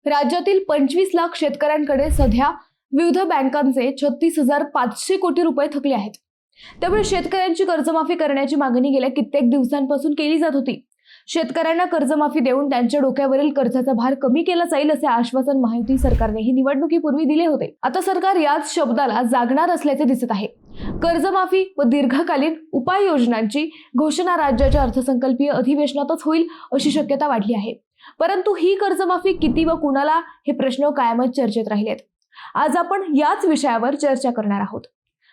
राज्यातील 25 लाख शेतकऱ्यांकडे सध्या विविध बँकांचे 36,500 कोटी रुपये थकले आहेत। त्यामुळे शेतकऱ्यांची कर्जमाफी करण्याची मागणी गेल्या कित्येक दिवसांपासून केली जात होती। शेतकऱ्यांना कर्जमाफी देऊन त्यांच्या डोक्यावरील कर्जाचा भार कमी केला जाईल असे आश्वासन महायुती सरकारनेही निवडणुकीपूर्वी दिले होते। आता सरकार याच शब्दाला जागणार असल्याचे दिसत आहे। कर्जमाफी व दीर्घकालीन उपाययोजनांची घोषणा राज्याच्या अर्थसंकल्पीय अधिवेशनातच होईल अशी शक्यता वाढली आहे। परंतु ही कर्जमाफी किती व कुणाला हे प्रश्न कायमच चर्चेत राहिलेत। आज आपण याच विषयावर चर्चा करणार आहोत।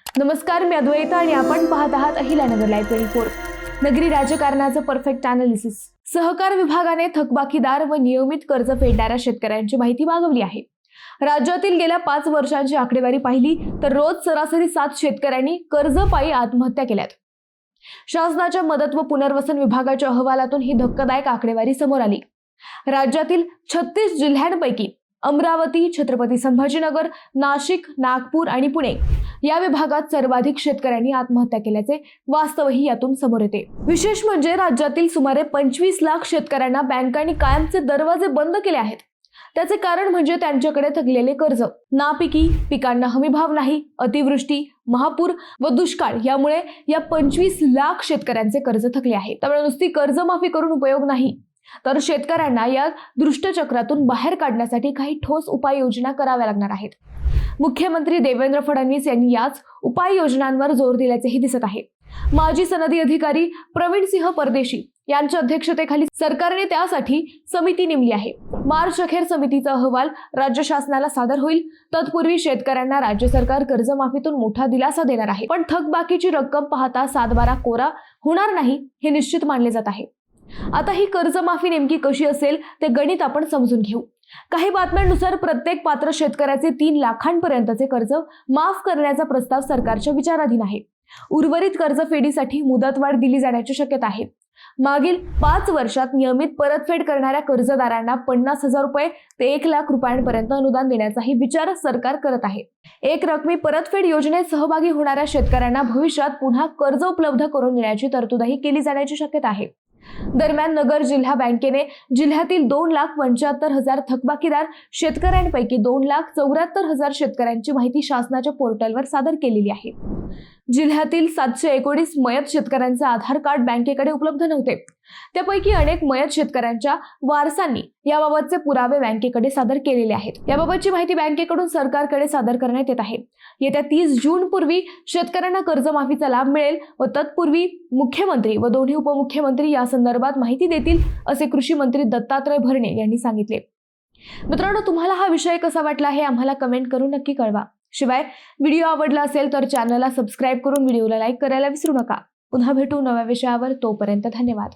नमस्कार, मी अद्वैता आणि आपण पाहत आहात अहिल्यानगर लाईव्ह 24। नगरी राजकारणाचं परफेक्ट अनालिसिस। सहकार विभागाने थकबाकीदार व नियमित कर्ज फेडणाऱ्या शेतकऱ्यांची माहिती मागवली आहे। राज्यातील गेल्या 5 वर्षांची आकडेवारी पाहिली तर रोज सरासरी 7 शेतकऱ्यांनी कर्जपायी आत्महत्या केल्यात। शासनाच्या मदत व पुनर्वसन विभागाच्या अहवालातून ही धक्कादायक आकडेवारी समोर आली। राज्यातील 36 जिल्ह्यांपैकी अमरावती, छत्रपती संभाजीनगर, नाशिक, नागपूर आणि पुणे या विभागात सर्वाधिक शेतकऱ्यांनी आत्महत्या केल्याचे वास्तवही यातून समोर येते। विशेष म्हणजे राज्यातील सुमारे 25 लाख शेतकऱ्यांना बँकांनी कायमचे दरवाजे बंद केले आहेत। त्याचे कारण म्हणजे त्यांच्याकडे थकलेले कर्ज, नापिकी, पिकांना हमीभाव नाही, अतिवृष्टी, महापूर व दुष्काळ यामुळे या 25 लाख शेतकऱ्यांचे कर्ज थकले आहे। त्यामुळे नुसती कर्जमाफी करून उपयोग नाही, तर शेतकऱ्यांना या दुष्टचक्रातून बाहेर काढण्यासाठी काही ठोस उपाययोजना कराव्या लागणार आहेत। मुख्यमंत्री देवेंद्र फडणवीस यांनी याच उपाययोजनांवर जोर दिल्याचेही दिसत आहे। माजी सनदी अधिकारी प्रवीण सिंह परदेशी यांच्या अध्यक्षतेखाली सरकारने त्यासाठी समिती नेमली आहे। मार्च अखेर समितीचा अहवाल राज्य शासनाला सादर होईल। तत्पूर्वी शेतकऱ्यांना राज्य सरकार कर्जमाफीतून मोठा दिलासा देणार आहे। पण थकबाकीची रक्कम पाहता 7/12 कोरा होणार नाही हे निश्चित मानले जात आहे। आता ही कर्जमाफी नेमकी कशी असेल ते गणित आपण समजून घेऊ। काही बातम्यांनुसार प्रत्येक पात्र शेतकऱ्याचे 3 लाखांपर्यंतचे कर्ज माफ करण्याचा प्रस्ताव सरकारच्या विचाराधीन आहे। उर्वरित कर्जफेडीसाठी मुदतवाढ दिली जाण्याची शक्यता आहे। मागील 5 वर्षात नियमित परतफेड करणाऱ्या कर्जदारांना 50,000 रुपये ते 1 लाख रुपयांपर्यंत अनुदान देण्याचाही विचार सरकार करत आहे। एक रकमी परतफेड योजनेत सहभागी होणाऱ्या शेतकऱ्यांना भविष्यात पुन्हा कर्ज उपलब्ध करून देण्याची तरतूदही केली जाण्याची शक्यता आहे। दरम्यान नगर जिल्हा बँकेने जिल्ह्यातील 2,75,000 थकबाकीदार शेतकऱ्यांपैकी 2,74,000 शेतकऱ्यांची माहिती शासनाच्या पोर्टलवर सादर केलेली आहे। जिल्ह्यातील 719 मयत शेतकऱ्यांचे आधार कार्ड बँकेकडे उपलब्ध नव्हते। त्यापैकी अनेक मयत शेतकऱ्यांच्या वारसांनी याबाबतचे पुरावे बँकेकडे सादर केलेले आहेत। याबाबतची माहिती बँकेकडून सरकारकडे सादर करण्यात येत आहे। येत्या 30 जून पूर्वी शेतकऱ्यांना कर्जमाफीचा लाभ मिळेल व तत्पूर्वी मुख्यमंत्री व दोन्ही उपमुख्यमंत्री या संदर्भात माहिती देतील असे कृषी मंत्री दत्तात्रय भरणे यांनी सांगितले। मित्रांनो, तुम्हाला हा विषय कसा वाटला हे आम्हाला कमेंट करून नक्की कळवा। शिवाय व्हिडिओ आवडला असेल तर चॅनलला सबस्क्राइब करून व्हिडिओला लाईक करायला विसरू नका। पुन्हा भेटू नव्या विषयावर, तोपर्यंत धन्यवाद।